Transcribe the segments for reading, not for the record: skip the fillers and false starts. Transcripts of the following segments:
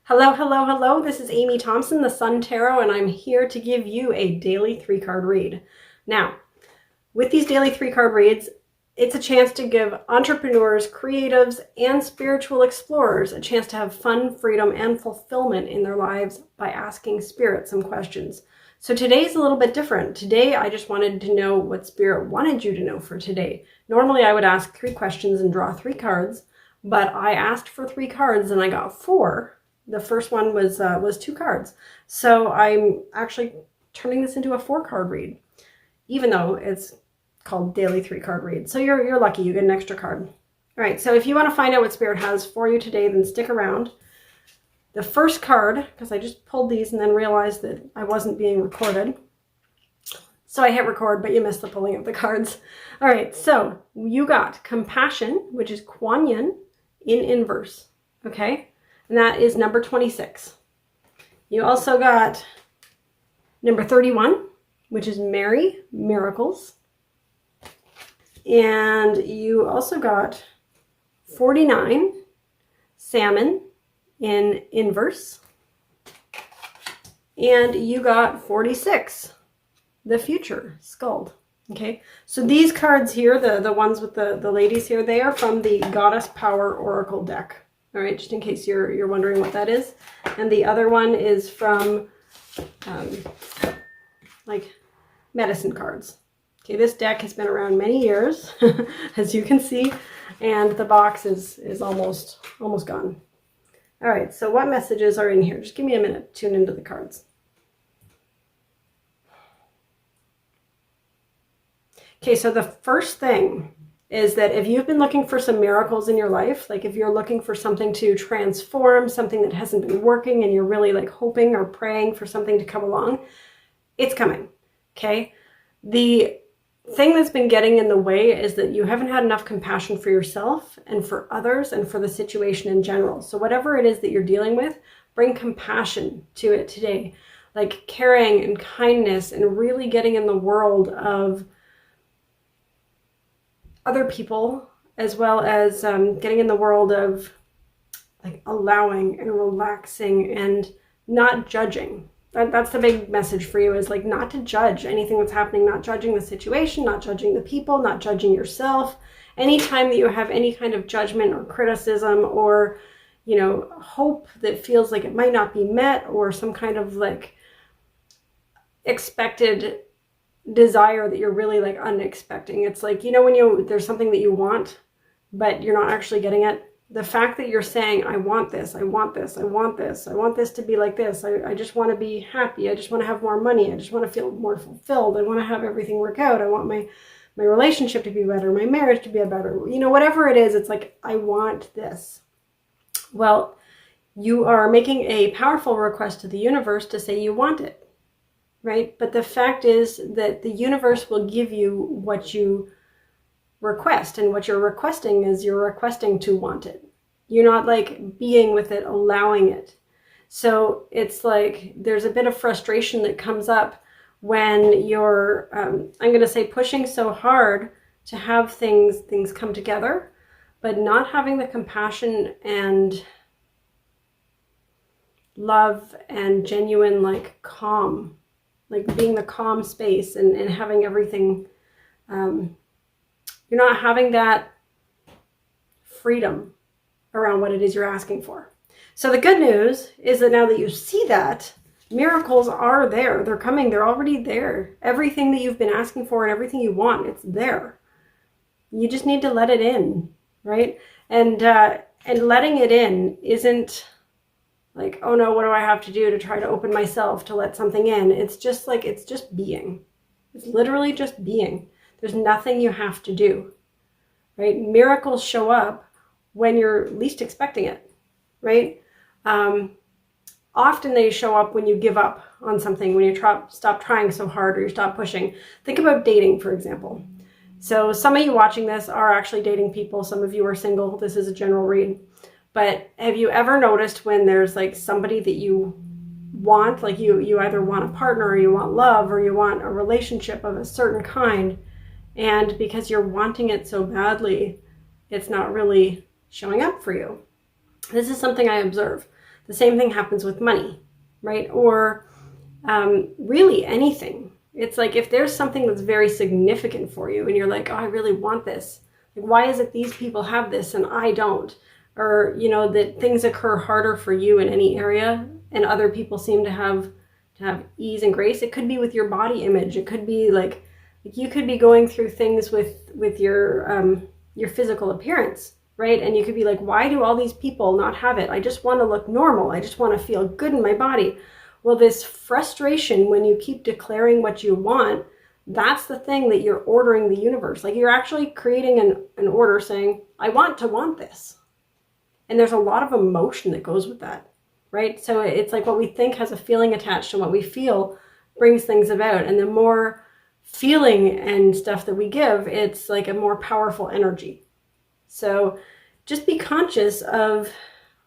Hello, hello, hello. This is Amy Thompson, the Sun Tarot, and I'm here to give you a daily 3-card read. Now, with these daily 3-card reads, it's a chance to give entrepreneurs, creatives, and spiritual explorers a chance to have fun, freedom, and fulfillment in their lives by asking Spirit some questions. So today's a little bit different. Today, I just wanted to know what Spirit wanted you to know for today. Normally, I would ask 3 questions and draw 3 cards, but I asked for 3 cards and I got 4. The first one was 2 cards. So I'm actually turning this into a 4-card read, even though it's called daily 3-card read. So you're lucky, you get an extra card. All right, so if you want to find out what Spirit has for you today, then stick around. The first card, because I just pulled these and then realized that I wasn't being recorded. So I hit record, but you missed the pulling of the cards. All right, so you got Compassion, which is Kuan Yin in inverse, okay? And that is number 26. You also got number 31, which is Mary, Miracles. And you also got 49, Salmon in inverse. And you got 46, the Future, Skald. Okay, so these cards here, the ones with the ladies here, they are from the Goddess Power Oracle deck. All right, just in case you're wondering what that is. And the other one is from like medicine cards. Okay, this deck has been around many years, as you can see, and the box is almost gone. All right, so what messages are in here? Just give me a minute to tune into the cards. Okay, so the first thing is that if you've been looking for some miracles in your life, like if you're looking for something to transform, something that hasn't been working, and you're really like hoping or praying for something to come along, it's coming, okay? The thing that's been getting in the way is that you haven't had enough compassion for yourself and for others and for the situation in general. So whatever it is that you're dealing with, bring compassion to it today, like caring and kindness and really getting in the world of other people, as well as getting in the world of like allowing and relaxing and not judging. That's the big message for you, is like not to judge anything that's happening, not judging the situation, not judging the people, not judging yourself. Anytime that you have any kind of judgment or criticism or, you know, hope that feels like it might not be met, or some kind of like expected desire that you're really like unexpecting. It's like, you know, when there's something that you want, but you're not actually getting it. The fact that you're saying, I want this, I want this, I want this, I want this to be like this. I just want to be happy. I just want to have more money. I just want to feel more fulfilled. I want to have everything work out. I want my relationship to be better, my marriage to be better. You know, whatever it is, it's like, I want this. Well, you are making a powerful request to the universe to say you want it. Right? But the fact is that the universe will give you what you request, and what you're requesting is you're requesting to want it. You're not like being with it, allowing it. So it's like there's a bit of frustration that comes up when you're, I'm going to say, pushing so hard to have things come together, but not having the compassion and love and genuine like calm, like being the calm space and having everything, you're not having that freedom around what it is you're asking for. So the good news is that now that you see that, miracles are there. They're coming. They're already there. Everything that you've been asking for and everything you want, it's there. You just need to let it in, right? And letting it in isn't like, oh no, what do I have to do to try to open myself to let something in? It's just like, it's just being. It's literally just being. There's nothing you have to do, right? Miracles show up when you're least expecting it, right? Often they show up when you give up on something, when you stop trying so hard, or you stop pushing. Think about dating, for example. So some of you watching this are actually dating people. Some of you are single. This is a general read. But have you ever noticed when there's like somebody that you want, like you either want a partner, or you want love, or you want a relationship of a certain kind, and because you're wanting it so badly, it's not really showing up for you? This is something I observe. The same thing happens with money, right? Or really anything. It's like if there's something that's very significant for you and you're like, oh, I really want this. Like, why is it these people have this and I don't? Or, you know, that things occur harder for you in any area and other people seem to have ease and grace. It could be with your body image. It could be like you could be going through things with your physical appearance, right? And you could be like, why do all these people not have it? I just want to look normal. I just want to feel good in my body. Well, this frustration when you keep declaring what you want, that's the thing that you're ordering the universe. Like you're actually creating an order saying, I want to want this. And there's a lot of emotion that goes with that, right? So it's like what we think has a feeling attached to what we feel brings things about. And the more feeling and stuff that we give, it's like a more powerful energy. So just be conscious of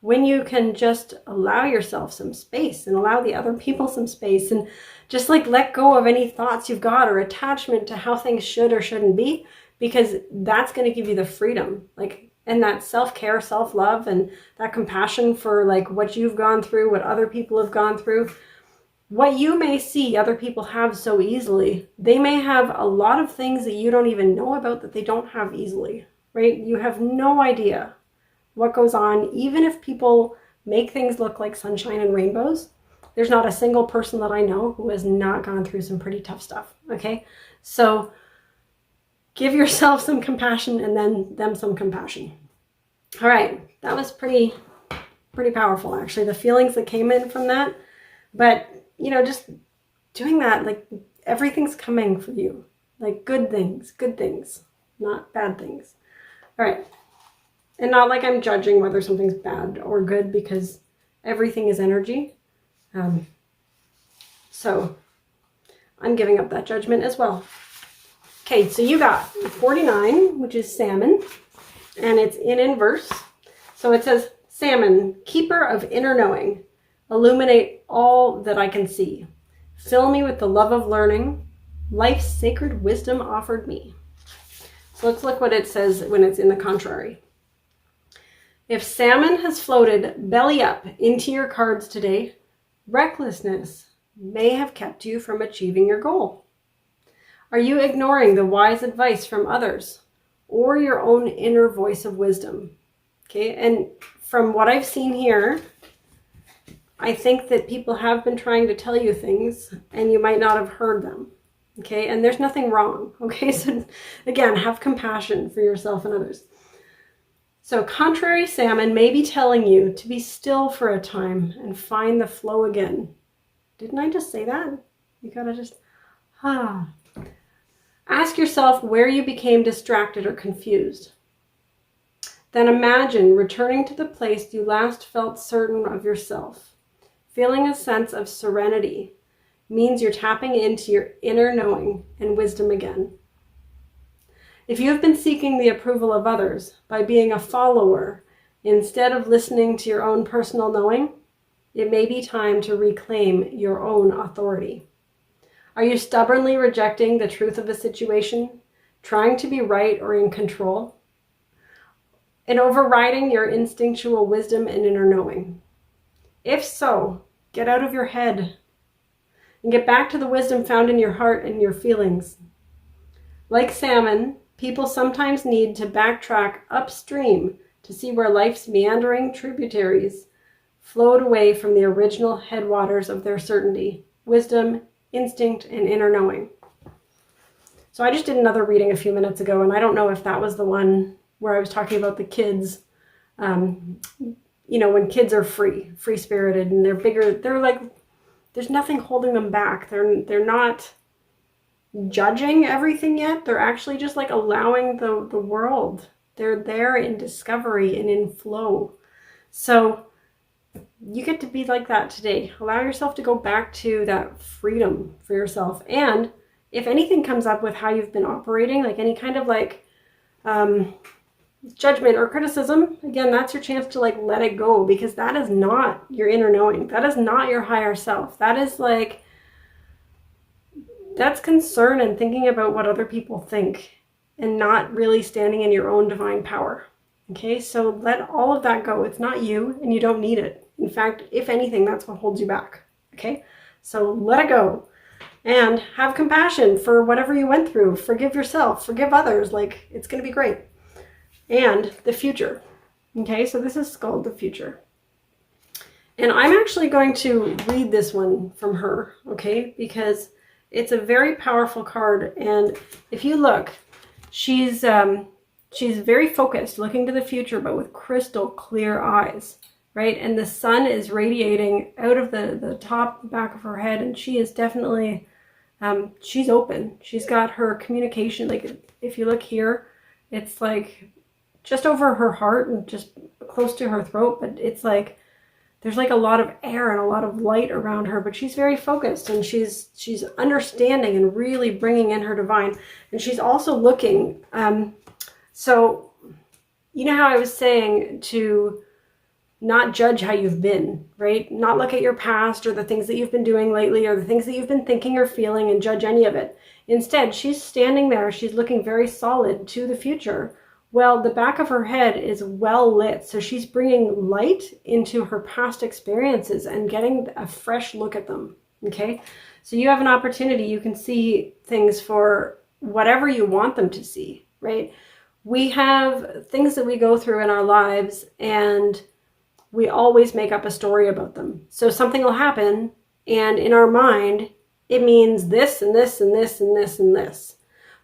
when you can just allow yourself some space and allow the other people some space and just like let go of any thoughts you've got or attachment to how things should or shouldn't be, because that's going to give you the freedom, like, and that self-care, self-love, and that compassion for like what you've gone through, what other people have gone through. What you may see other people have so easily, they may have a lot of things that you don't even know about that they don't have easily, right? You have no idea what goes on. Even if people make things look like sunshine and rainbows, there's not a single person that I know who has not gone through some pretty tough stuff, okay? So give yourself some compassion and then them some compassion. All right, that was pretty powerful, actually, the feelings that came in from that. But, you know, just doing that, like everything's coming for you, like good things, not bad things. All right. And not like I'm judging whether something's bad or good, because everything is energy. So I'm giving up that judgment as well. Okay, so you got 49, which is salmon, and it's in inverse. So it says, salmon, keeper of inner knowing, illuminate all that I can see. Fill me with the love of learning, life's sacred wisdom offered me. So let's look what it says when it's in the contrary. If salmon has floated belly up into your cards today, recklessness may have kept you from achieving your goal. Are you ignoring the wise advice from others or your own inner voice of wisdom? Okay, and from what I've seen here, I think that people have been trying to tell you things and you might not have heard them. Okay, and there's nothing wrong. Okay, so again, have compassion for yourself and others. So contrary salmon may be telling you to be still for a time and find the flow again. Didn't I just say that? You gotta just, Ask yourself where you became distracted or confused. Then imagine returning to the place you last felt certain of yourself. Feeling a sense of serenity means you're tapping into your inner knowing and wisdom again. If you have been seeking the approval of others by being a follower instead of listening to your own personal knowing, it may be time to reclaim your own authority. Are you stubbornly rejecting the truth of a situation, trying to be right or in control, and overriding your instinctual wisdom and inner knowing? If so, get out of your head and get back to the wisdom found in your heart and your feelings. Like salmon, people sometimes need to backtrack upstream to see where life's meandering tributaries flowed away from the original headwaters of their certainty, wisdom, instinct, and inner knowing. So I just did another reading a few minutes ago, and I don't know if that was the one where I was talking about the kids. You know, when kids are free-spirited, and they're bigger, they're like, there's nothing holding them back. They're not judging everything yet. They're actually just like allowing the world. They're there in discovery and in flow. So you get to be like that today. Allow yourself to go back to that freedom for yourself. And if anything comes up with how you've been operating, like any kind of like judgment or criticism, again, that's your chance to like let it go, because that is not your inner knowing. That is not your higher self. That is like, that's concern and thinking about what other people think and not really standing in your own divine power. Okay, so let all of that go. It's not you and you don't need it. In fact, if anything, that's what holds you back. Okay? So let it go. And have compassion for whatever you went through. Forgive yourself. Forgive others. Like, it's going to be great. And the future. Okay? So this is called the future. And I'm actually going to read this one from her. Okay? Because it's a very powerful card. And if you look, she's very focused, looking to the future, but with crystal clear eyes. Right? And the sun is radiating out of the top, back of her head. And she is definitely... she's open. She's got her communication, like if you look here, it's like just over her heart and just close to her throat, but it's like there's like a lot of air and a lot of light around her, but she's very focused and she's understanding and really bringing in her divine. And she's also looking, so you know how I was saying to not judge how you've been, right? Not look at your past or the things that you've been doing lately or the things that you've been thinking or feeling and judge any of it. Instead, she's standing there. She's looking very solid to the future. Well, the back of her head is well lit. So she's bringing light into her past experiences and getting a fresh look at them. Okay. So you have an opportunity. You can see things for whatever you want them to see, right? We have things that we go through in our lives and we always make up a story about them. So something will happen and in our mind, it means this and this and this and this and this.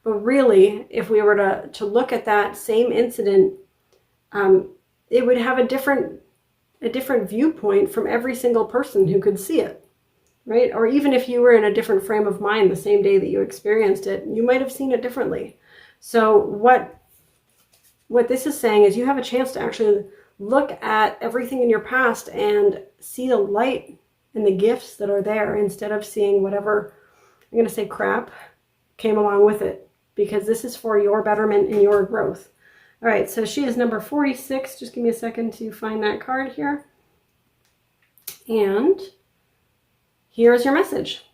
But really, if we were to look at that same incident, it would have a different viewpoint from every single person who could see it, right? Or even if you were in a different frame of mind the same day that you experienced it, you might have seen it differently. So what this is saying is you have a chance to actually look at everything in your past and see the light and the gifts that are there instead of seeing whatever, I'm going to say crap, came along with it, because this is for your betterment and your growth. All right, so she is number 46. Just give me a second to find that card here. And here's your message.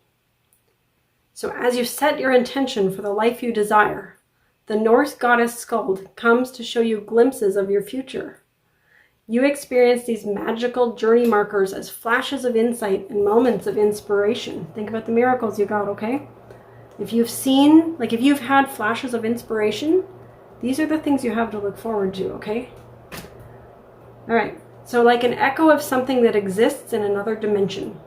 So as you set your intention for the life you desire, the Norse goddess Skuld comes to show you glimpses of your future. You experience these magical journey markers as flashes of insight and moments of inspiration. Think about the miracles you got, okay? If you've seen, like if you've had flashes of inspiration, these are the things you have to look forward to, okay? All right, so like an echo of something that exists in another dimension.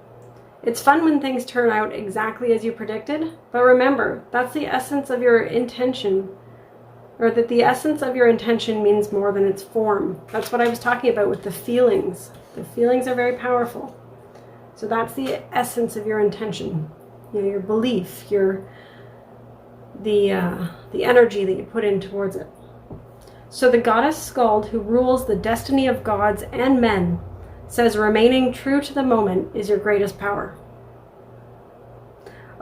It's fun when things turn out exactly as you predicted, but remember, that's the essence of your intention, or that the essence of your intention means more than its form. That's what I was talking about with the feelings. The feelings are very powerful. So that's the essence of your intention. You know, your belief, the energy that you put in towards it. So the goddess Skuld, who rules the destiny of gods and men, says remaining true to the moment is your greatest power.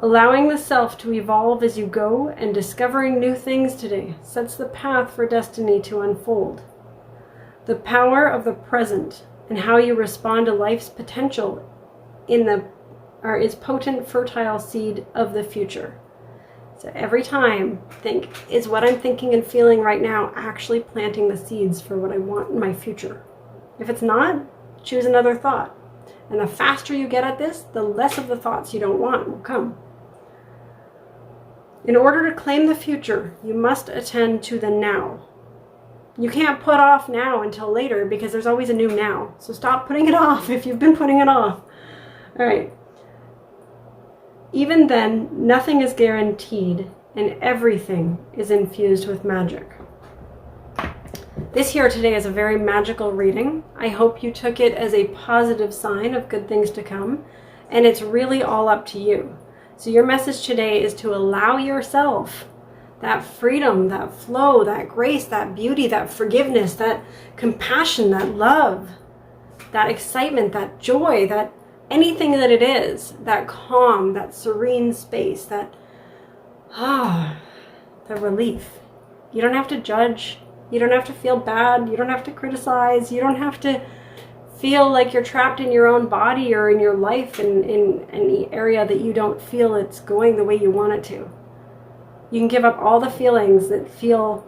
Allowing the self to evolve as you go and discovering new things today sets the path for destiny to unfold. The power of the present and how you respond to life's potential is potent, fertile seed of the future. So every time, think, is what I'm thinking and feeling right now actually planting the seeds for what I want in my future? If it's not, choose another thought. And the faster you get at this, the less of the thoughts you don't want will come. In order to claim the future, you must attend to the now. You can't put off now until later because there's always a new now. So stop putting it off if you've been putting it off. All right. Even then, nothing is guaranteed and everything is infused with magic. This here today is a very magical reading. I hope you took it as a positive sign of good things to come, and it's really all up to you. So your message today is to allow yourself that freedom, that flow, that grace, that beauty, that forgiveness, that compassion, that love, that excitement, that joy, that anything that it is, that calm, that serene space, that the relief. You don't have to judge. You don't have to feel bad. You don't have to criticize. You don't have to feel like you're trapped in your own body or in your life in any area that you don't feel it's going the way you want it to. You can give up all the feelings that feel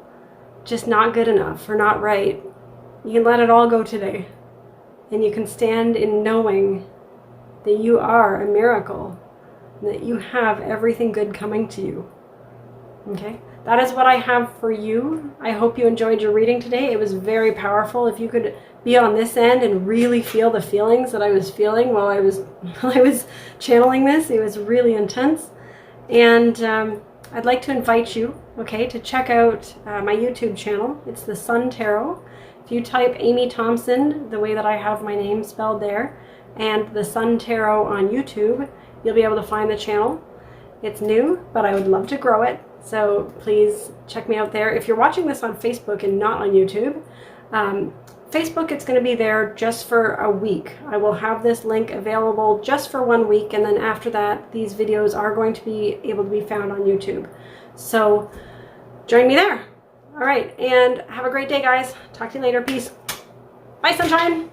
just not good enough or not right. You can let it all go today. and you can stand in knowing that you are a miracle, and that you have everything good coming to you. Okay? That is what I have for you. I hope you enjoyed your reading today. It was very powerful. If you could be on this end and really feel the feelings that I was feeling while I was channeling this, it was really intense. And I'd like to invite you, okay, to check out my YouTube channel. It's the Sun Tarot. If you type Amy Thompson, the way that I have my name spelled there, and the Sun Tarot on YouTube, you'll be able to find the channel. It's new, but I would love to grow it. So please check me out there. If you're watching this on Facebook and not on YouTube, Facebook, it's going to be there just for a week. I will have this link available just for 1 week, and then after that, these videos are going to be able to be found on YouTube. So join me there. All right, and have a great day, guys. Talk to you later. Peace. Bye, sunshine.